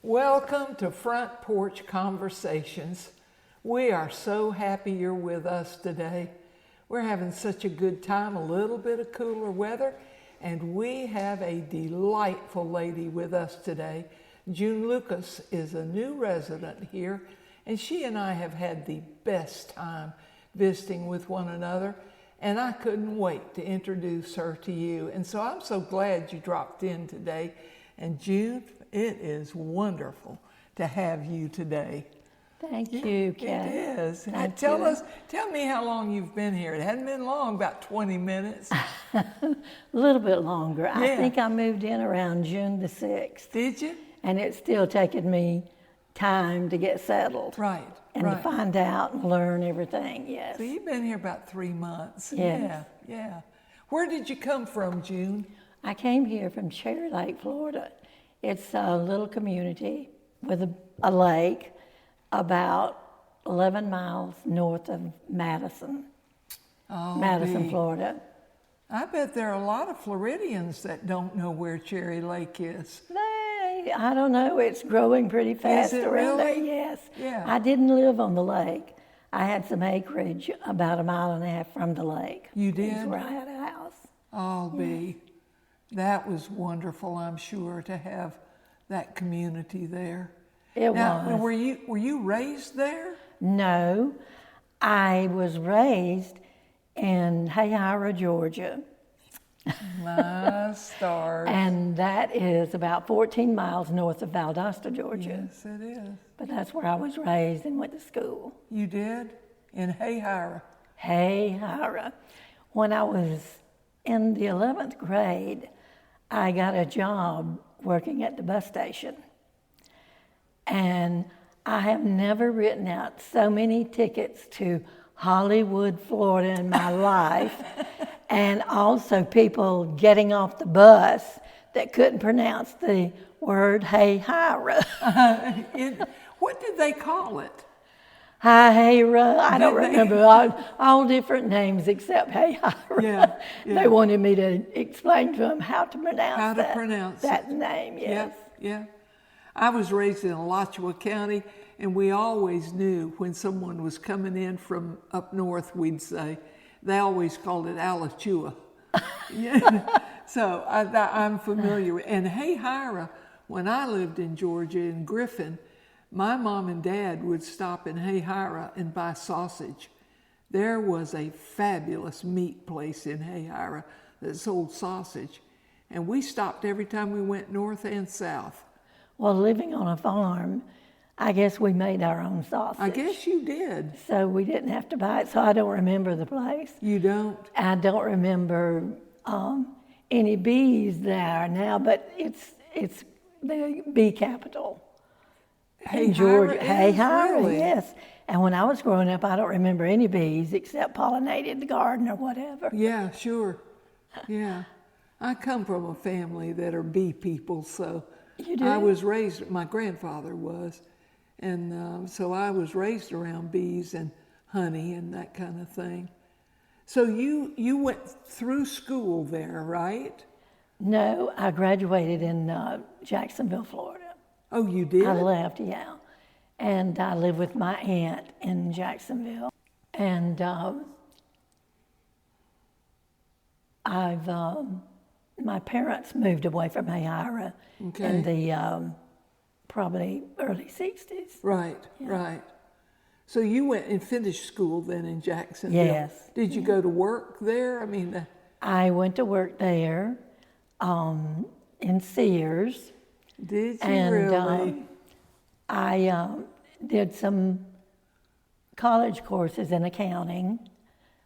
Welcome to Front Porch Conversations. We are so happy you're with us today. We're having such a good time, a little bit of cooler weather, and we have a delightful lady with us today. June Lucas is a new resident here, and she and I have had the best time visiting with one another, and I couldn't wait to introduce her to you. And so I'm so glad you dropped in today. And June, it is wonderful to have you today. Thank you, Kat. It is. Tell me how long you've been here. It hadn't been long, about 20 minutes. A little bit longer. Yeah. I think I moved in around June the 6th. Did you? And it's still taken me time to get settled. Right. And to find out and learn everything, yes. So you've been here about 3 months. Yes. Yeah. Where did you come from, June? I came here from Cherry Lake, Florida. It's a little community with a lake about 11 miles north of Madison, Florida. I bet there are a lot of Floridians that don't know where Cherry Lake is. I don't know, it's growing pretty fast around there, yes. Yeah. I didn't live on the lake. I had some acreage about 1.5 miles from the lake. You did? That's where I had a house. I'll be. That was wonderful, I'm sure, to have that community there. It now, was. Were you raised there? No, I was raised in Hayhira, Georgia. My stars. And that is about 14 miles north of Valdosta, Georgia. Yes, it is. But that's where I was raised and went to school. You did? In Hayhira? Hayhira. When I was in the 11th grade, I got a job working at the bus station. And I have never written out so many tickets to Hollywood, Florida in my life. And also people getting off the bus that couldn't pronounce the word Hayhira. What did they call it? Hayhira. I don't remember all different names except Hayhira. Yeah. They wanted me to explain to them how to pronounce that it. name. Yes. Yeah. I was raised in Alachua County, and we always knew when someone was coming in from up north, we'd say, they always called it Alachua. So I'm familiar with. And Hayhira, when I lived in Georgia, in Griffin, my mom and dad would stop in Hayhira and buy sausage. There was a fabulous meat place in Hayhira that sold sausage. And we stopped every time we went north and south. Well, living on a farm, I guess we made our own sausage. I guess you did. So we didn't have to buy it, so I don't remember the place. You don't? I don't remember any bees there now, but it's the bee capital. In Georgia. Hayhira, really? Yes. And when I was growing up, I don't remember any bees except pollinated the garden or whatever. Yeah, sure. Yeah. I come from a family that are bee people, so you do? I was raised, my grandfather was, and so I was raised around bees and honey and that kind of thing. So you went through school there, right? No, I graduated in Jacksonville, Florida. Oh, you did? I left, yeah. And I live with my aunt in Jacksonville. And my parents moved away from Hayira in the probably early 60s. Right, right. So you went and finished school then in Jacksonville? Yes. Did you go to work there? I mean, I went to work there in Sears. did you And really? I did some college courses in accounting.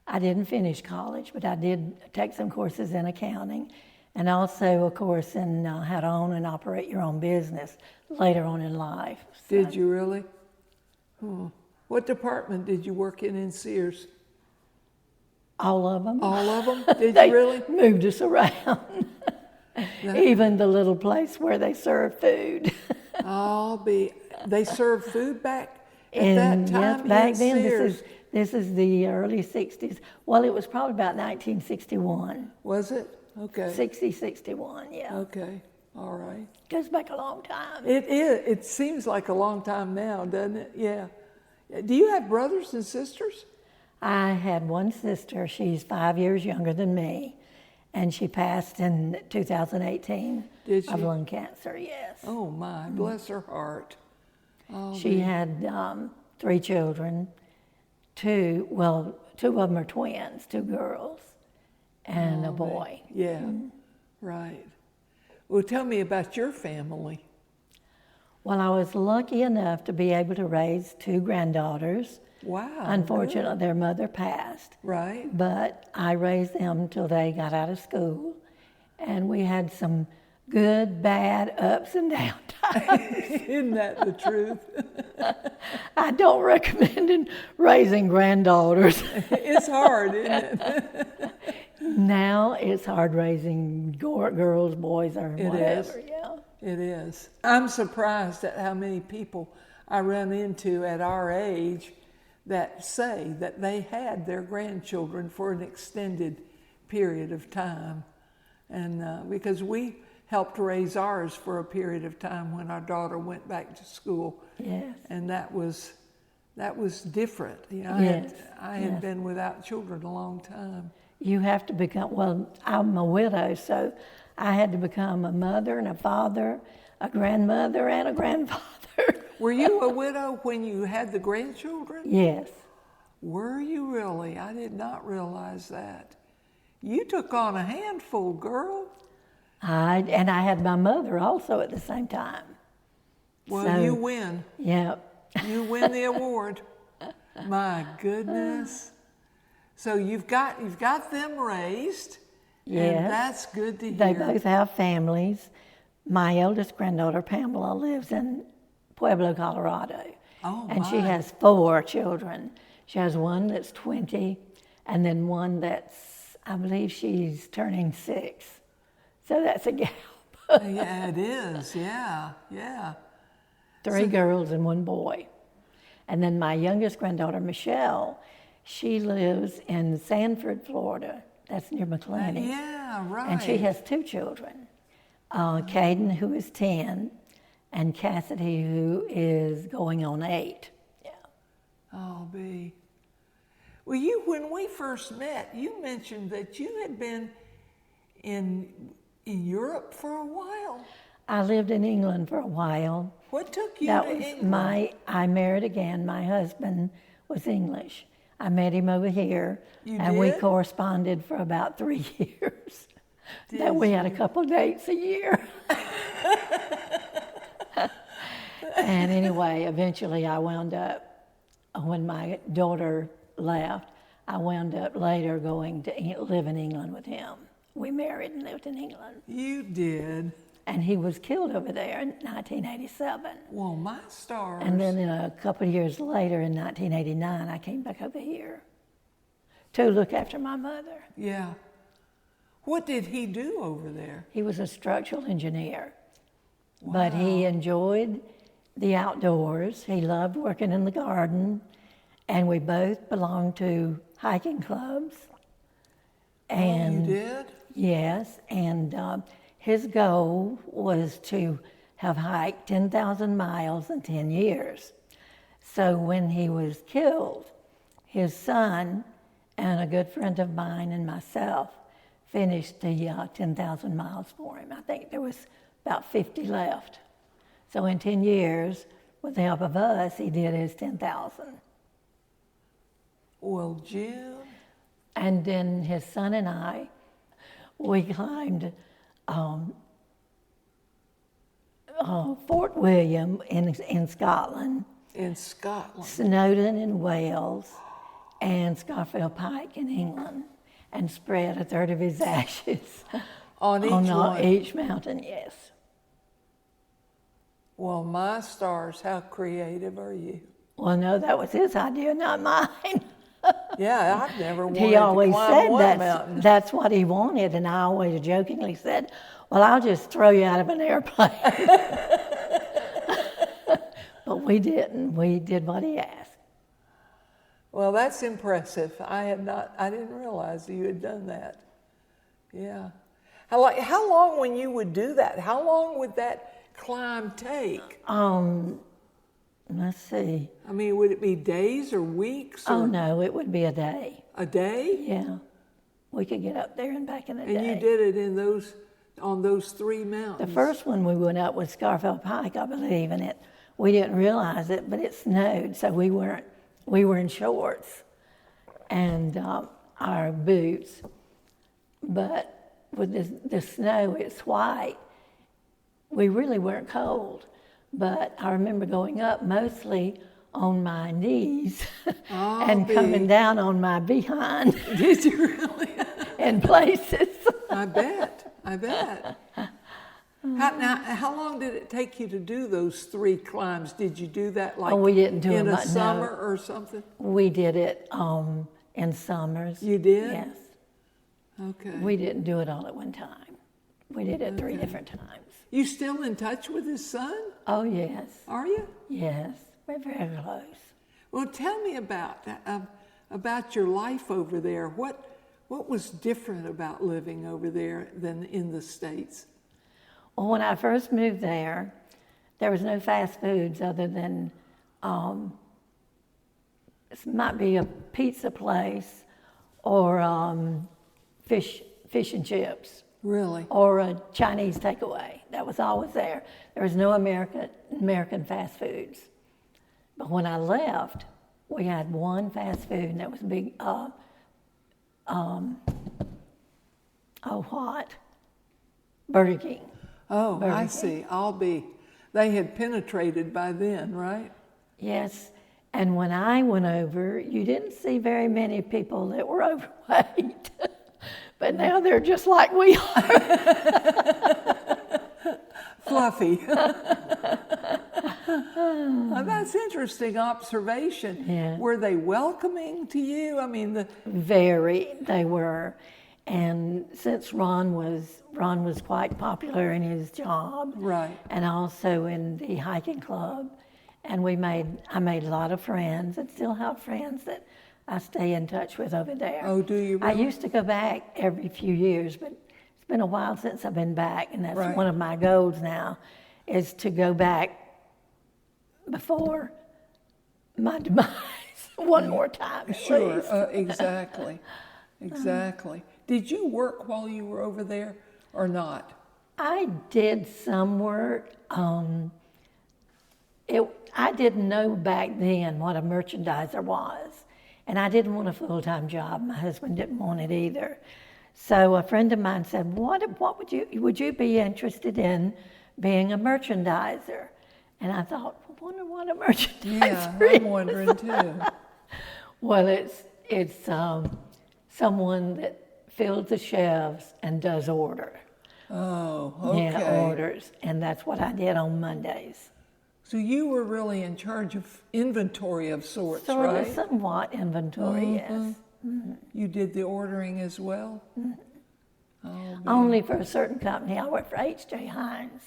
I didn't finish college, but I did take some courses in accounting, and also a course in how to own and operate your own business later on in life. So, Did you really? Hmm. What department did you work in Sears? all of them. All of them? Did They you really? moved us around. Even the little place where they serve food. They served food back at that time? Yes, back in then. Sears? This is the early 60s. Well, it was probably about 1961. Was it? Okay. 60, 61, yeah. Okay. All right. Goes back a long time. It is. It seems like a long time now, doesn't it? Yeah. Do you have brothers and sisters? I had one sister. She's 5 years younger than me, and she passed in 2018 Did of she? lung cancer, yes. Oh, my. Bless her heart. Oh, She had 3 children. Two of them are twins, 2 girls and a boy. yeah. Right. Well, tell me about your family. Well, I was lucky enough to be able to raise 2 granddaughters. Wow. Unfortunately, their mother passed. Good. Right. But I raised them till they got out of school. And we had some good, bad, ups and down times. Isn't that the truth? I don't recommend raising granddaughters. It's hard, isn't it? Now it's hard raising girls, boys, or whatever. is. Yeah. It is. I'm surprised at how many people I run into at our age that say that they had their grandchildren for an extended period of time. And because we helped raise ours for a period of time when our daughter went back to school. Yes. And that was different. You know, I had been without children a long time. You have to become, well, I'm a widow, so I had to become a mother and a father, a grandmother and a grandfather. Were you a widow when you had the grandchildren? Yes. Were you really? I did not realize that. You took on a handful, girl. And I had my mother also at the same time. Well, So, you win. Yep. You win the award. My goodness. So you've got them raised. Yes. And that's good to hear. They both have families. My eldest granddaughter, Pamela, lives in Pueblo, Colorado. Oh, and she my. has 4 children. She has one that's 20, and then one that's, I believe she's turning 6. So that's a gap. Yeah, it is. Yeah, yeah. 3 girls and 1 boy. And then my youngest granddaughter, Michelle, she lives in Sanford, Florida. That's near McClenny. Yeah, right. And she has 2 children. Caden, who is 10, and Cassidy, who is going on 8. Yeah. Oh, B. Well, when we first met, you mentioned that you had been in Europe for a while. I lived in England for a while. What took you That to was England? I married again. My husband was English. I met him over here, You and we did? corresponded for about 3 years. Did Then we had a couple dates a year. And anyway, eventually I wound up, when my daughter left, I wound up later going to live in England with him. We married and lived in England. You did. And he was killed over there in 1987. Well, my stars. And then a couple of years later, in 1989, I came back over here to look after my mother. Yeah. What did he do over there? He was a structural engineer, but he enjoyed the outdoors. He loved working in the garden, and we both belonged to hiking clubs. And You did? yes, and his goal was to have hiked 10,000 miles in 10 years. So when he was killed, his son and a good friend of mine and myself finished the 10,000 miles for him. I think there was about 50 left. So in 10 years, with the help of us, he did his 10,000. Well, Jim. And then his son and I, we climbed Fort William in Scotland, In Scotland. Snowdon in Wales, and Scafell Pike in England, and spread a third of his ashes On each one. each mountain, yes. Well, my stars, how creative are you? Well, no, that was his idea, not mine. Yeah, I've never wanted He always to climb said one mountain. that's what he wanted, and I always jokingly said, well, I'll just throw you out of an airplane. But we didn't. We did what he asked. Well, that's impressive. I didn't realize you had done that. Yeah. How long when you would do that, how long would that climb take? Let's see. I mean, would it be days or weeks? Or Oh, no, it would be a day. a day? Yeah. We could get up there and back in a And day. you did it on those three mountains? The first one we went up was Scafell Pike, I believe, and we didn't realize it, but it snowed, so we were in shorts and our boots. But with the snow, it's white. We really weren't cold, but I remember going up mostly on my knees and coming down on my behind. Did you really? In places. I bet. How long did it take you to do those three climbs? Did you do that we didn't do in them, a no. summer or something? We did it in summers. You did? Yes. Okay. We didn't do it all at one time. We did it 3 different times. You still in touch with his son? Oh, yes. Are you? Yes. We're very close. Well, tell me about your life over there. What was different about living over there than in the States? Well, when I first moved there was no fast foods other than this might be a pizza place or fish and chips. Really? Or a Chinese takeaway. That was always there. There was no American fast foods. But when I left, we had one fast food, and that was big. Burger King. Oh, Burger I King. see. They had penetrated by then, right? Yes. And when I went over, you didn't see very many people that were overweight. But now they're just like we are. Fluffy. That's interesting observation. Yeah. Were they welcoming to you? I mean, They were. And since Ron was quite popular in his job. Right. And also in the hiking club. And I made a lot of friends and still have friends that I stay in touch with over there. Oh, do you I really? used to go back every few years, but it's been a while since I've been back, and that's Right. one of my goals now, is to go back before my demise one more time at Sure, least. exactly. Did you work while you were over there or not? I did some work. I didn't know back then what a merchandiser was, and I didn't want a full-time job. My husband didn't want it either. So a friend of mine said, would you be interested in being a merchandiser? And I thought, I wonder what a merchandiser is. I'm wondering too. Well, it's someone that fills the shelves and does order. Oh, okay. Yeah, orders, and that's what I did on Mondays. So you were really in charge of inventory of sorts, Sort right? of somewhat inventory, yes. You did the ordering as well? Only for a certain company. I worked for H.J. Heinz.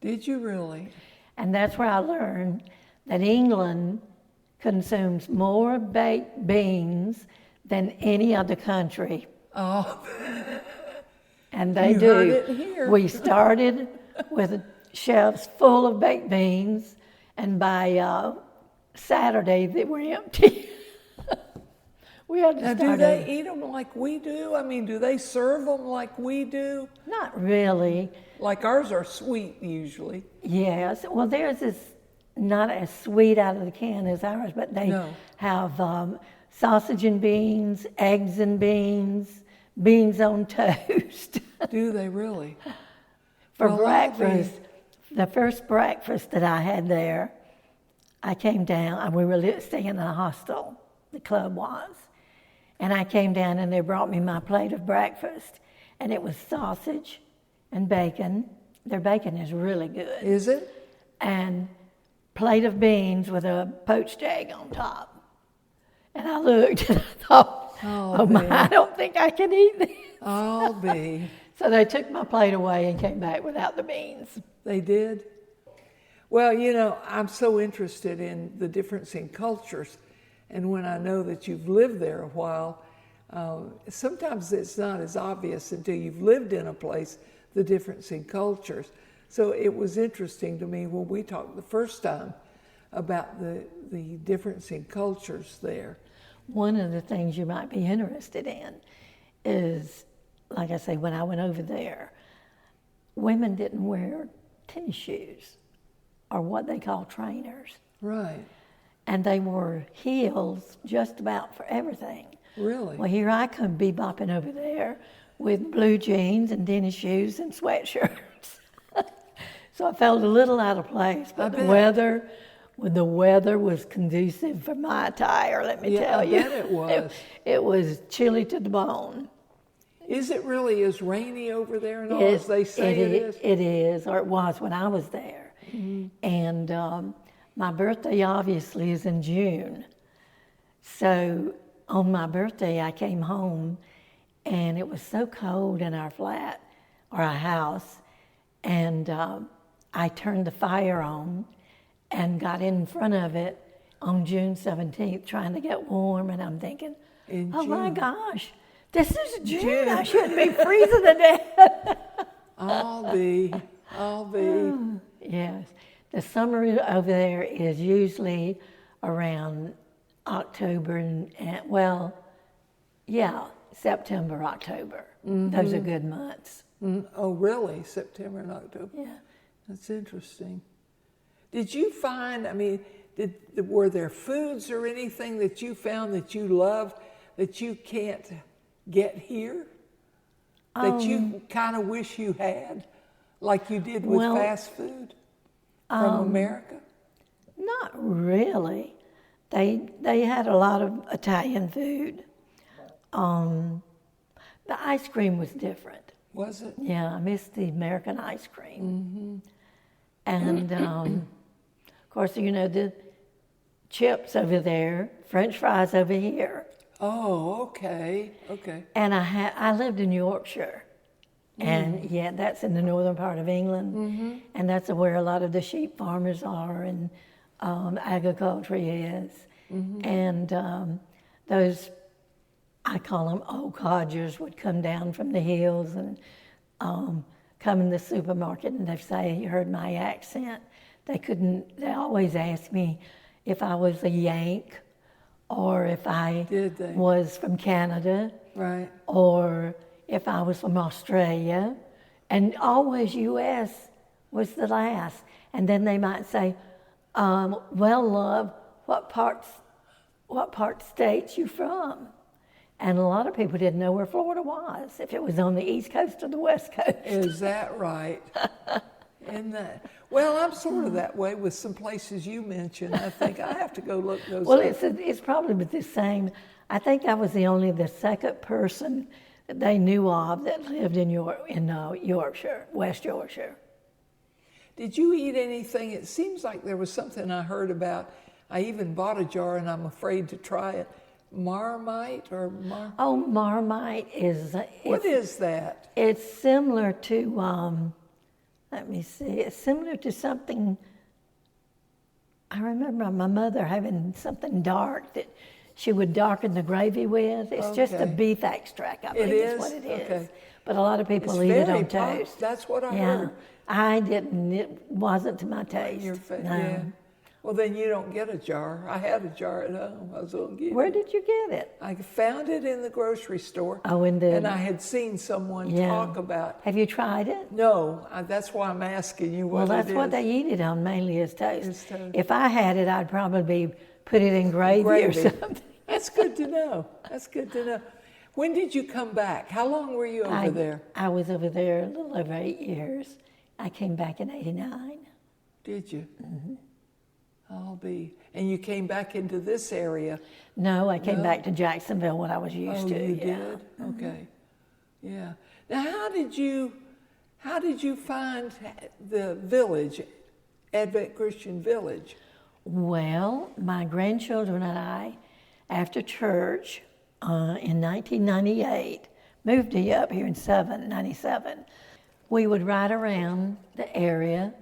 Did you really? And that's where I learned that England consumes more baked beans than any other country. Oh, And they You do. heard it here. We started with shelves full of baked beans, and by Saturday they were empty. We had to Now, start do they over. eat them like we do? I mean, do they serve them like we do? Not really. Like ours are sweet usually. Yes. Well, theirs is not as sweet out of the can as ours, but they No. have sausage and beans, eggs and beans, beans on toast. Do they really? For Well, breakfast, the first breakfast that I had there, I came down, we were staying in a hostel, the club was, and I came down and they brought me my plate of breakfast, and it was sausage and bacon. Their bacon is really good. Is it? And plate of beans with a poached egg on top. And I looked and I thought, oh my, I don't think I can eat this. I'll be. So they took my plate away and came back without the beans. They did? Well, you know, I'm so interested in the difference in cultures. And when I know that you've lived there a while, sometimes it's not as obvious until you've lived in a place, the difference in cultures. So it was interesting to me when we talked the first time about the difference in cultures there. One of the things you might be interested in is, like I say, when I went over there, women didn't wear tennis shoes or what they call trainers. Right. And they wore heels just about for everything. Really? Well, here I come bebopping over there with blue jeans and tennis shoes and sweatshirts. So I felt a little out of place, but the weather was conducive for my attire, let me tell you. I bet it was. It was chilly to the bone. Is it really as rainy over there and all as they say it is? It is, or it was when I was there. Mm-hmm. And my birthday obviously is in June. So on my birthday, I came home and it was so cold in our flat or our house. And I turned the fire on and got in front of it on June 17th trying to get warm. And I'm thinking, my gosh, this is June. I shouldn't be freezing to death. I'll be. Yes. The summer over there is usually around October September, October. Mm-hmm. Those are good months. Mm-hmm. Oh, really? September and October? Yeah. That's interesting. Did you find, were there foods or anything that you found that you love that you can't get here? That you kind of wish you had, like you did with fast food from America? Not really. They had a lot of Italian food. The ice cream was different. Was it? Yeah, I missed the American ice cream. Mm-hmm. And of course, you know, the chips over there, French fries over here. Oh, okay. And I lived in Yorkshire. And that's in the northern part of England. And that's where a lot of the sheep farmers are and agriculture is. And those, I call them old codgers, would come down from the hills and come in the supermarket and they'd say, you heard my accent. They always asked me if I was a Yank or if I was from Canada. Right. Or if I was from Australia, and always U.S. was the last. And then they might say, well, love, what part states you from? And a lot of people didn't know where Florida was, if it was on the East Coast or the West Coast. Is that right? Well, I'm sort of that way with some places you mentioned. I think I have to go look those Well, up. it's probably the same. I think I was the second person that they knew of that lived in Yorkshire, West Yorkshire. Did you eat anything? It seems like there was something I heard about. I even bought a jar and I'm afraid to try it. Marmite or Marmite is... What is that? It's similar to, let me see, it's similar to something, I remember my mother having something dark that she would darken the gravy with. It's just a beef extract, I believe is what it is. Okay. But a lot of people It's eat it very on toast. That's what I Yeah, heard. I didn't. It wasn't to my taste. No. Yeah. Well, then you don't get a jar. I had a jar at home. I was going to get Where you. did you get it? I found it in the grocery store. Oh, and I had seen someone talk about. Have you tried it? No, that's why I'm asking you what Well, that's it is. what they eat it on, mainly as toast. As toast. If I had it, I'd probably put it in gravy or something. That's good to know. That's good to know. When did you come back? How long were you over there? I was over there a little over 8 years. I came back in '89. Did you? Mm-hmm. And you came back into this area? No, I came back to Jacksonville, what I was used to. You did? Okay. Yeah. Now, how did you find the village, Advent Christian Village? Well, my grandchildren and I, after church in 1998, moved up here in 97. We would ride around the area,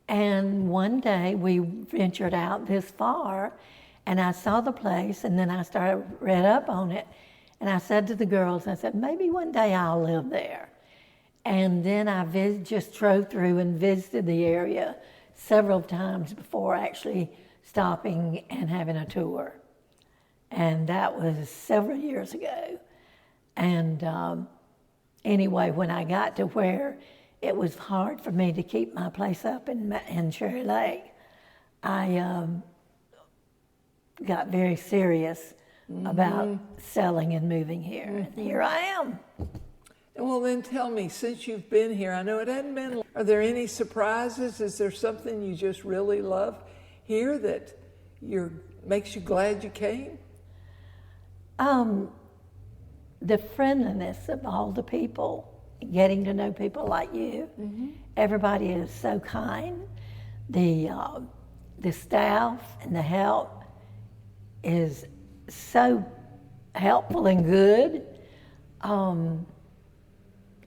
and one day we ventured out this far, and I saw the place, and then I read up on it, and I said to the girls, I said, maybe one day I'll live there. And then I just drove through and visited the area several times before actually stopping and having a tour. And that was several years ago. And anyway, when I got to where it was hard for me to keep my place up in Cherry Lake, I got very serious about selling and moving here. And here I am. Well, then tell me, since you've been here, I know it hadn't been, are there any surprises? Is there something you just really love here that makes you glad you came? The friendliness of all the people, getting to know people like you. Mm-hmm. Everybody is so kind. The staff and the help is so helpful and good.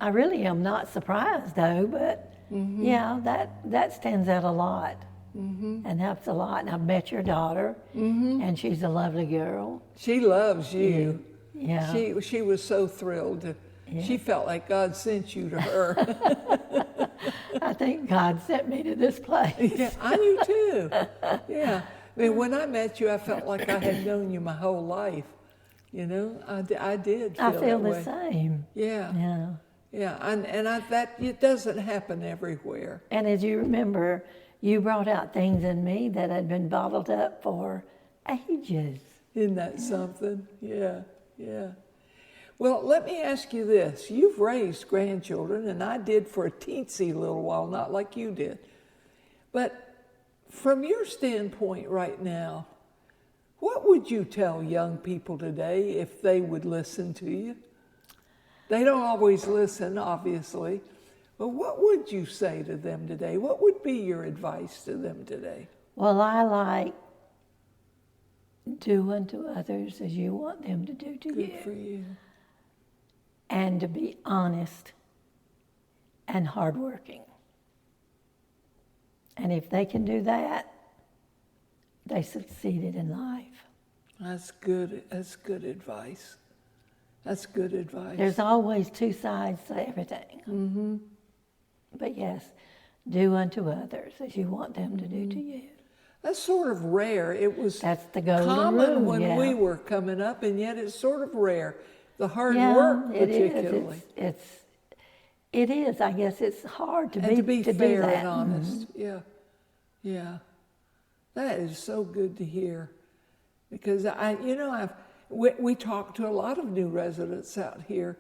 I really am not surprised though, but yeah, that stands out a lot and helps a lot. And I've met your daughter, and she's a lovely girl. She loves you. Yeah. She was so thrilled. She felt like God sent you to her. I think God sent me to this place. Yeah, I do too. Yeah. I mean, when I met you, I felt like I had known you my whole life. You know, I did feel I feel that the way. same. Yeah. Yeah. Yeah, that it doesn't happen everywhere. And as you remember, you brought out things in me that had been bottled up for ages. Isn't that something? Yeah, yeah. Well, let me ask you this. You've raised grandchildren, and I did for a teensy little while, not like you did. But from your standpoint right now, what would you tell young people today if they would listen to you? They don't always listen, obviously, but what would you say to them today? What would be your advice to them today? Well, I like do unto others as you want them to do to you. Good for you. And to be honest and hardworking. And if they can do that, they succeeded in life. That's good. That's good advice. That's good advice. There's always two sides to everything. Mm-hmm. But yes, do unto others as you want them to do to you. That's sort of rare. It was That's the golden common rule, when yeah. we were coming up, and yet it's sort of rare. The hard work, particularly. It is. I guess it's hard to be to fair do that. and honest. Yeah, yeah. That is so good to hear, because we talk to a lot of new residents out here,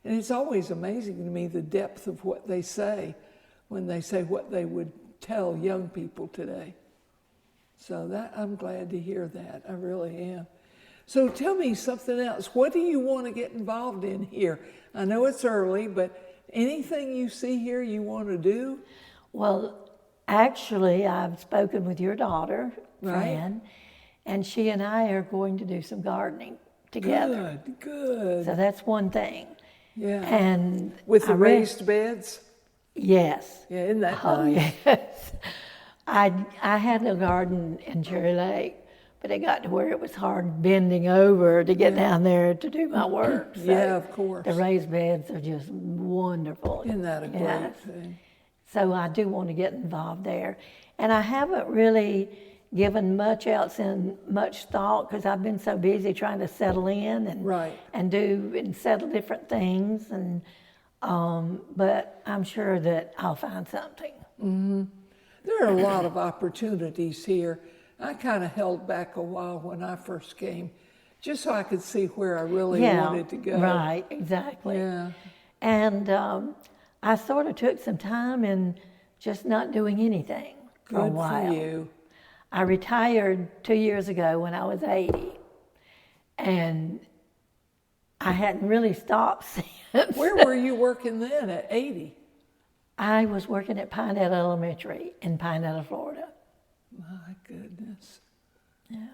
and it's always amazing to me the depth of what they say when they say what they would tell young people today. So I'm glad to hear that. I really am. So tell me something else. What do you want to get involved in here? I know it's early, but anything you see here you want to do? Well, actually, I've spoken with your daughter, Fran, and she and I are going to do some gardening together. Good. So that's one thing. Yeah. And with the raised beds? Yes. Yeah, isn't that nice? Yes. I had a garden in Cherry Lake, but it got to where it was hard bending over to get down there to do my work. So Yeah, of course. the raised beds are just wonderful. Isn't that a great Yes. thing? So I do want to get involved there. And I haven't really given much thought because I've been so busy trying to settle in and Right. and settle different things. And but I'm sure that I'll find something. There are a lot of opportunities here. I kind of held back a while when I first came, just so I could see where I really wanted to go. Right, exactly. Yeah. And I sort of took some time in just not doing anything for a Good while. for you. I retired 2 years ago when I was 80, and I hadn't really stopped since. Where were you working then at 80? I was working at Pinetta Elementary in Pinetta, Florida. My goodness. Yeah,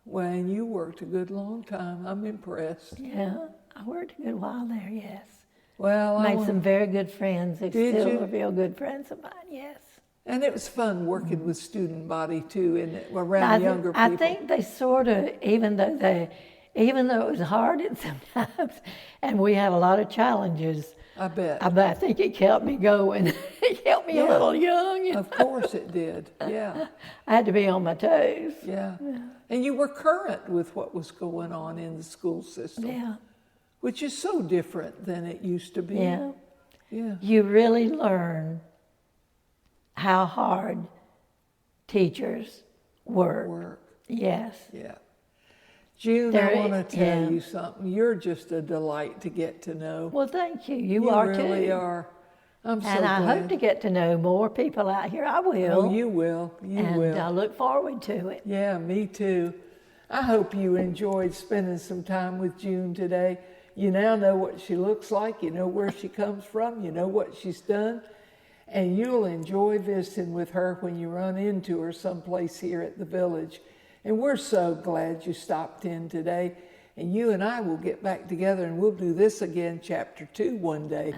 Well, and you worked a good long time. I'm impressed. yeah. I worked a good while there, yes. Well, Made some very good friends. They're Did still you? real good friends of mine, yes. and it was fun working with student body too, and around younger people. I think they sort of, even though it was hard at sometimes, and we had a lot of challenges, I bet. I think it kept me going. It kept me a little young. Of course it did. Yeah. I had to be on my toes. Yeah. And you were current with what was going on in the school system, Yeah, which is so different than it used to be. yeah. Yeah. You really learn how hard teachers work. Work. Yes. Yeah. June, There I want to tell yeah. you something. You're just a delight to get to know. Well, thank you. You You are really too. are. I'm so And I glad. hope to get to know more people out here. I will. Oh, you will. You and will. I look forward to it. Yeah, me too. I hope you enjoyed spending some time with June today. You now know what she looks like. You know where she comes from. You know what she's done. And you'll enjoy visiting with her when you run into her someplace here at the village. And we're so glad you stopped in today. And you and I will get back together and we'll do this again, chapter 2, one day.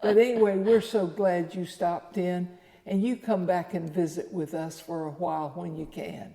But anyway, we're so glad you stopped in. And you come back and visit with us for a while when you can.